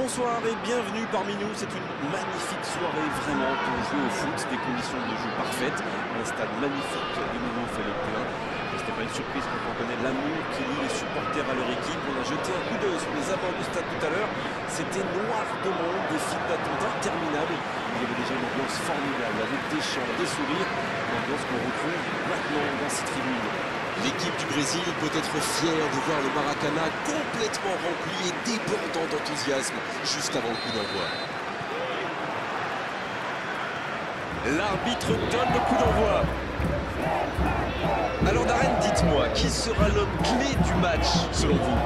Bonsoir et bienvenue parmi nous. C'est une magnifique soirée vraiment pour jouer au foot. Des conditions de jeu parfaites. Un stade magnifique de nouveau fait le plein. Ce n'est pas une surprise quand on connaît l'amour qui lie les supporters à leur équipe. On a jeté un coup d'œil sur les abords du stade tout à l'heure. C'était noir de monde, des files d'attente interminables. Il y avait déjà une ambiance formidable avec des chants, des sourires. Une ambiance qu'on retrouve maintenant dans ces tribunes. L'équipe du Brésil peut être fière de voir le Maracanã complètement rempli et débordant d'enthousiasme juste avant le coup d'envoi. L'arbitre donne le coup d'envoi. Alors Darren, dites-moi, qui sera l'homme clé du match selon vous?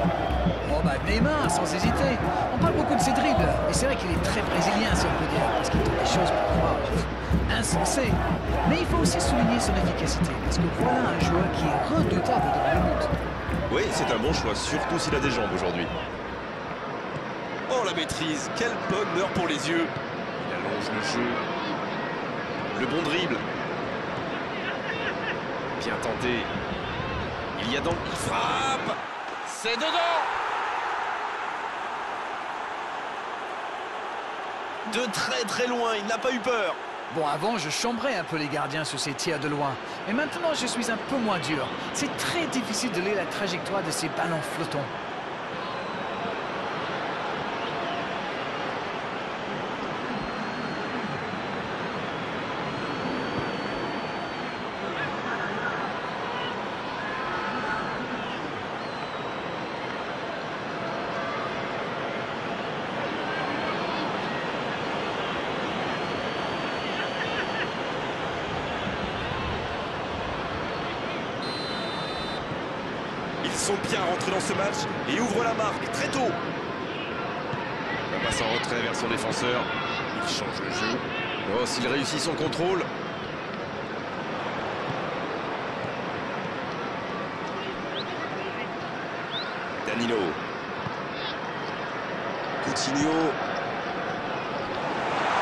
Oh bah Neymar, sans hésiter. On parle beaucoup de ses dribbles, et c'est vrai qu'il est très brésilien, si on peut dire, parce qu'il tente des choses parfois insensées. Mais il faut aussi souligner son efficacité, parce que voilà un joueur qui est redoutable devant le but. Oui, c'est un bon choix, surtout s'il a des jambes aujourd'hui. Oh la maîtrise, quel bonheur pour les yeux. Il allonge le jeu. Le bon dribble. Bien tenté. Il y a donc frappe. C'est dedans. De très très loin, il n'a pas eu peur. Bon, avant, je chambrais un peu les gardiens sur ces tirs de loin. Mais maintenant, je suis un peu moins dur. C'est très difficile de lire la trajectoire de ces ballons flottants. Ils sont bien rentrés dans ce match et ouvrent la marque très tôt. La passe en retrait vers son défenseur. Il change le jeu. Oh, s'il réussit son contrôle. Danilo. Coutinho.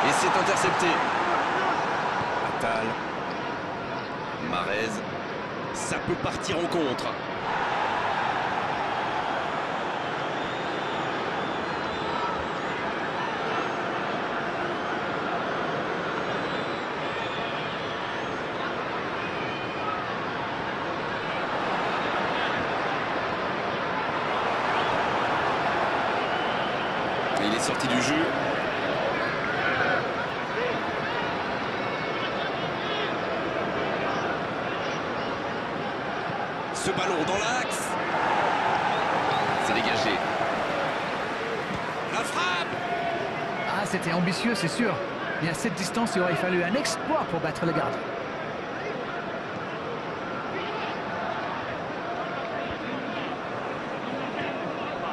Et c'est intercepté. Attal. Marez. Ça peut partir en contre. Il est sorti du jeu. Ce ballon dans l'axe. C'est dégagé. La frappe. Ah, c'était ambitieux, c'est sûr. Mais à cette distance, il aurait fallu un exploit pour battre le gardien.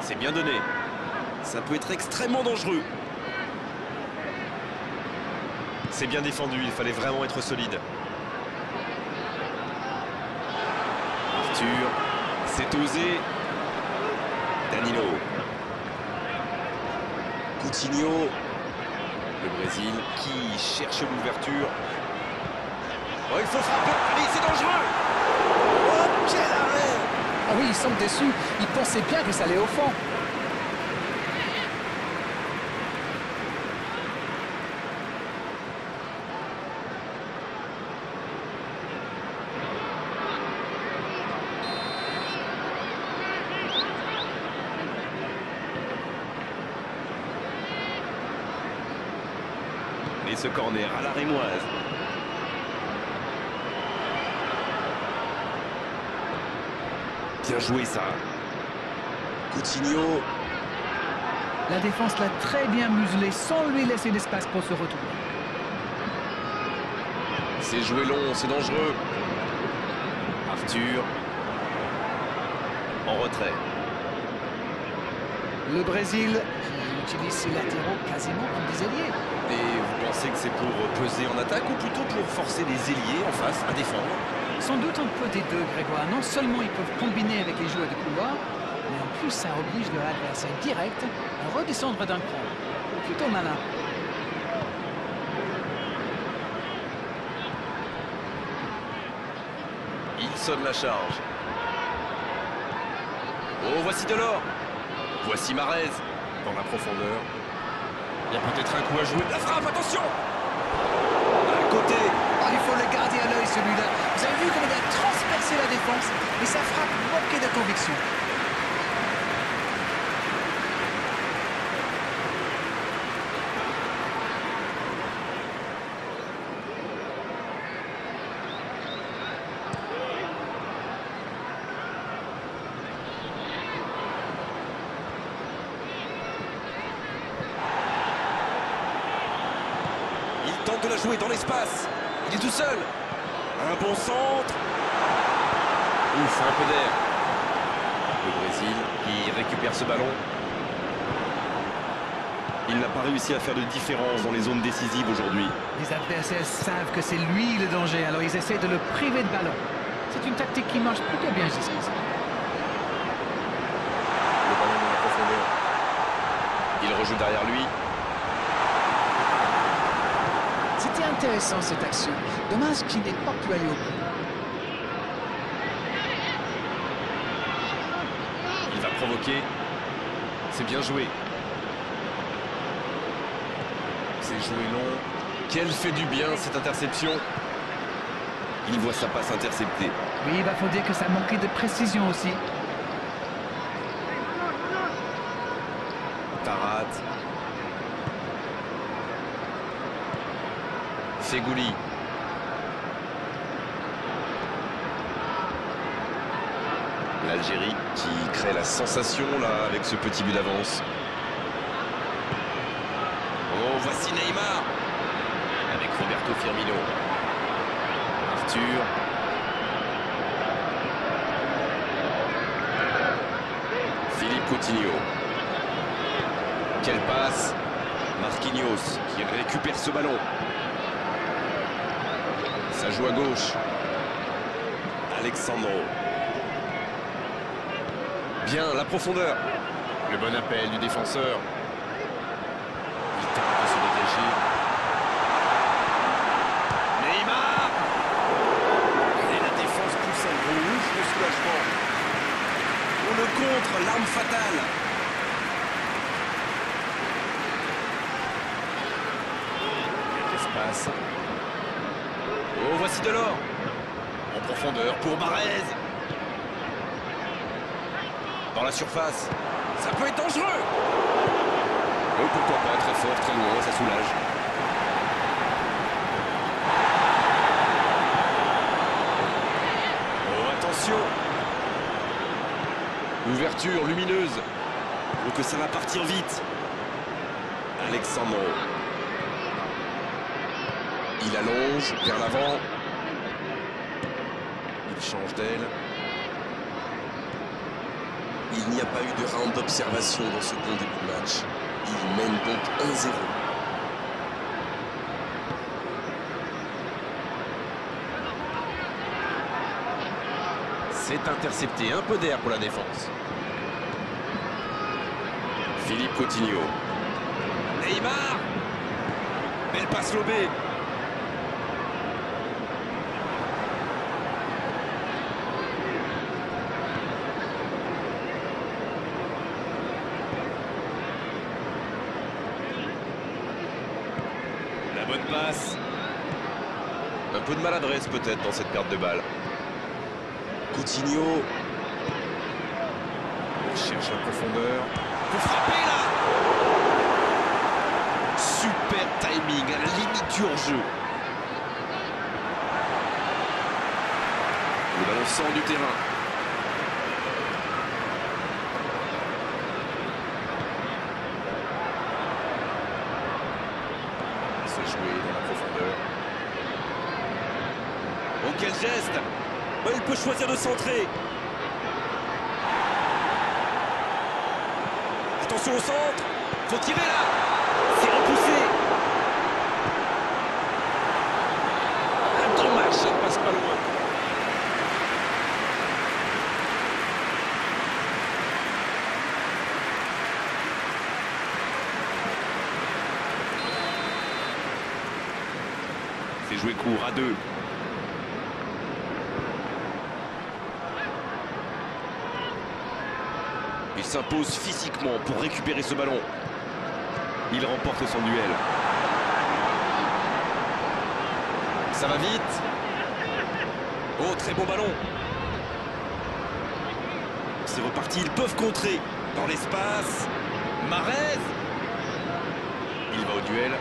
C'est bien donné. Ça peut être extrêmement dangereux. C'est bien défendu, il fallait vraiment être solide. Arthur, c'est osé. Danilo. Coutinho. Le Brésil qui cherche l'ouverture. Oh, il faut frapper. Allez, c'est dangereux. Oh, quel arrêt! Ah oui, il semble déçu. Il pensait bien que ça allait au fond. Et ce corner à la rémoise. Bien joué ça. Coutinho. La défense l'a très bien muselé sans lui laisser d'espace pour se retourner. C'est joué long, c'est dangereux. Arthur. En retrait. Le Brésil qui utilise ses latéraux quasiment comme des ailiers. Et vous pensez que c'est pour peser en attaque ou plutôt pour forcer les ailiers en face à défendre? Sans doute un peu des deux, Grégoire. Non seulement ils peuvent combiner avec les joueurs de couloir, mais en plus ça oblige leur adversaire direct à redescendre d'un cran. Plutôt malin. Il sonne la charge. Oh, voici Delors. Voici Marez. Dans la profondeur. Il y a peut-être un coup à jouer. La frappe, attention! À côté. Oh, il faut le garder à l'œil celui-là. Vous avez vu comment il a transpercé la défense et sa frappe manquait de conviction. Il tente de la jouer dans l'espace. Il est tout seul. Un bon centre. Ouf, un peu d'air. Le Brésil qui récupère ce ballon. Il n'a pas réussi à faire de différence dans les zones décisives aujourd'hui. Les adversaires savent que c'est lui le danger, alors ils essaient de le priver de ballon. C'est une tactique qui marche plutôt bien jusqu'ici. Le ballon dans la profondeur. Il rejoue derrière lui. C'était intéressant cette action. Dommage qu'il n'ait pas pu aller au bout. Il va provoquer. C'est bien joué. C'est joué long. Quel fait du bien cette interception. Il voit sa passe interceptée. Oui, il faut dire que ça manquait de précision aussi. Tarat. Fegouli. L'Algérie qui crée la sensation là avec ce petit but d'avance. Oh, voici Neymar avec Roberto Firmino. Arthur. Philippe Coutinho. Quelle passe. Marquinhos qui récupère ce ballon. Ça joue à gauche. Alexandro. Bien, la profondeur. Le bon appel du défenseur. Il tente de se dégager. Neymar. Et la défense pousse un gros ouf de soulagement. On le contre, l'arme fatale. L'espace. Oh, voici Delors. En profondeur pour Barrez. Dans la surface. Ça peut être dangereux. Oh, pourquoi pas, très fort, très loin, ça soulage. Oh, attention. Ouverture lumineuse. Oh, que ça va partir vite. Alexandro. Il allonge vers l'avant. Il change d'aile. Il n'y a pas eu de round d'observation dans ce bon début de match. Il mène donc 1-0. C'est intercepté, un peu d'air pour la défense. Philippe Coutinho. Neymar. Belle passe lobée. La bonne passe. Un peu de maladresse peut-être dans cette perte de balle. Coutinho. Il cherche la profondeur. Faut frapper là. Super timing, à la limite du hors-jeu. Le ballon sort du terrain. C'est joué dans la profondeur. Oh, quel geste! Oh, il peut choisir de centrer. Attention au centre. Faut tirer là. C'est repoussé. Un dommage, ça ne passe pas loin. C'est joué court à 2. Il s'impose physiquement pour récupérer ce ballon. Il remporte son duel. Ça va vite. Oh, très bon ballon. C'est reparti, ils peuvent contrer. Dans l'espace. Mahrez. Il va au duel.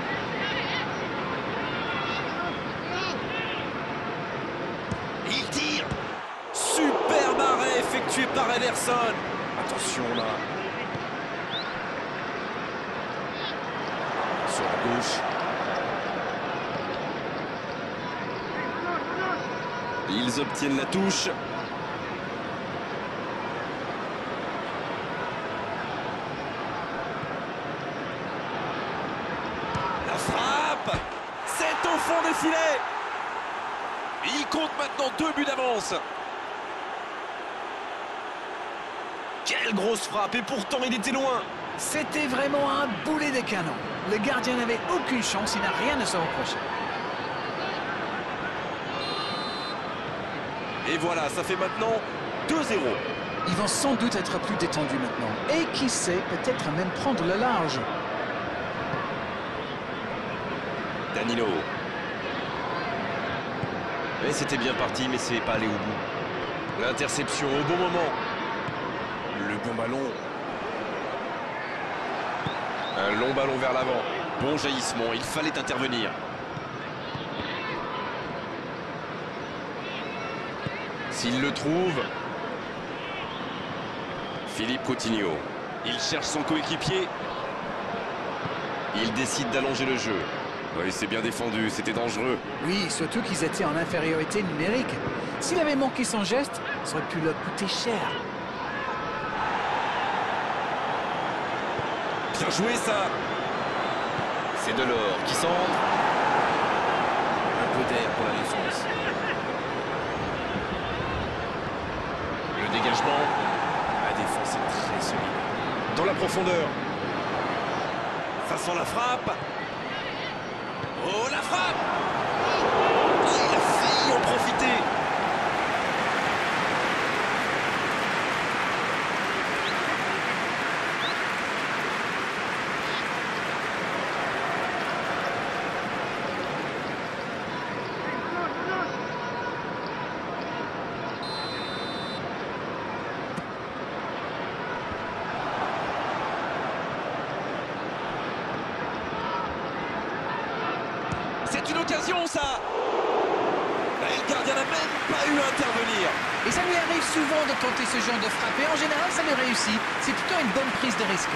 Il tire. Super arrêt effectué par Ederson. Attention là. Sur la gauche. Ils obtiennent la touche. La frappe. C'est au fond des filets. Il compte maintenant 2 buts d'avance. Quelle grosse frappe, et pourtant il était loin. C'était vraiment un boulet de canon. Le gardien n'avait aucune chance, il n'a rien à se reprocher. Et voilà, ça fait maintenant 2-0. Ils vont sans doute être plus détendus maintenant. Et qui sait, peut-être même prendre le large. Danilo. Mais c'était bien parti, mais c'est pas allé au bout. L'interception au bon moment. Le bon ballon. Un long ballon vers l'avant. Bon jaillissement, il fallait intervenir. S'il le trouve. Philippe Coutinho. Il cherche son coéquipier. Il décide d'allonger le jeu. Oui, c'est bien défendu, c'était dangereux. Oui, surtout qu'ils étaient en infériorité numérique. S'il avait manqué son geste, ça aurait pu leur coûter cher. Bien joué ça. C'est Delors qui centre. Un peu d'air pour la défense. Le dégagement. La défense est très solide. Dans la profondeur. Ça sent la frappe. Oh, la frappe. Oh, il a failli en profiter. C'est une occasion, ça. Et le gardien n'a même pas eu à intervenir. Et ça lui arrive souvent de tenter ce genre de frappe. Et en général, ça lui réussit. C'est plutôt une bonne prise de risque.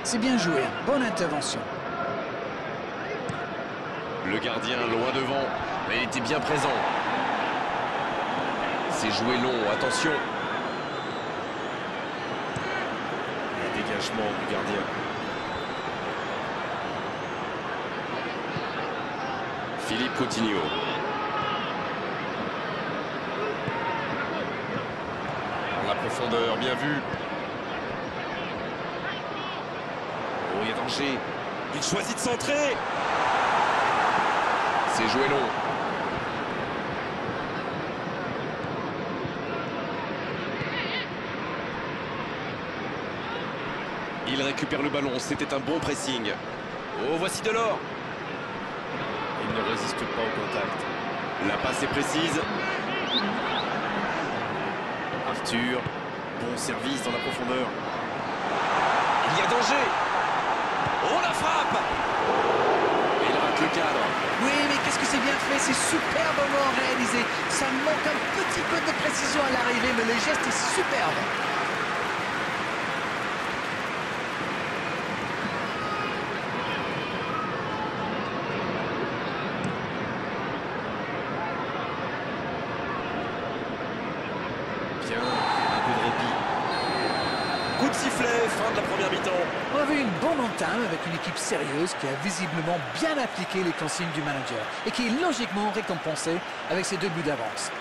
C'est bien joué, bonne intervention. Le gardien loin devant, mais il était bien présent. C'est joué long, attention. Le dégagement du gardien. Philippe Coutinho. Dans la profondeur, bien vu. Oh, il y a danger. Il choisit de centrer. C'est joué long. Il récupère le ballon, c'était un bon pressing. Oh, voici Delors. Il ne résiste pas au contact. La passe est précise. Arthur, bon service dans la profondeur. Il y a danger. Oh, la frappe. Et il rate le cadre. Oui, mais qu'est-ce que c'est bien fait, c'est superbement réalisé. Ça manque un petit peu de précision à l'arrivée, mais le geste est superbe. Bien, un peu de répit. Coup de sifflet, fin de la première mi-temps. On a vu une bonne entame avec une équipe sérieuse qui a visiblement bien appliqué les consignes du manager et qui est logiquement récompensée avec ses 2 buts d'avance.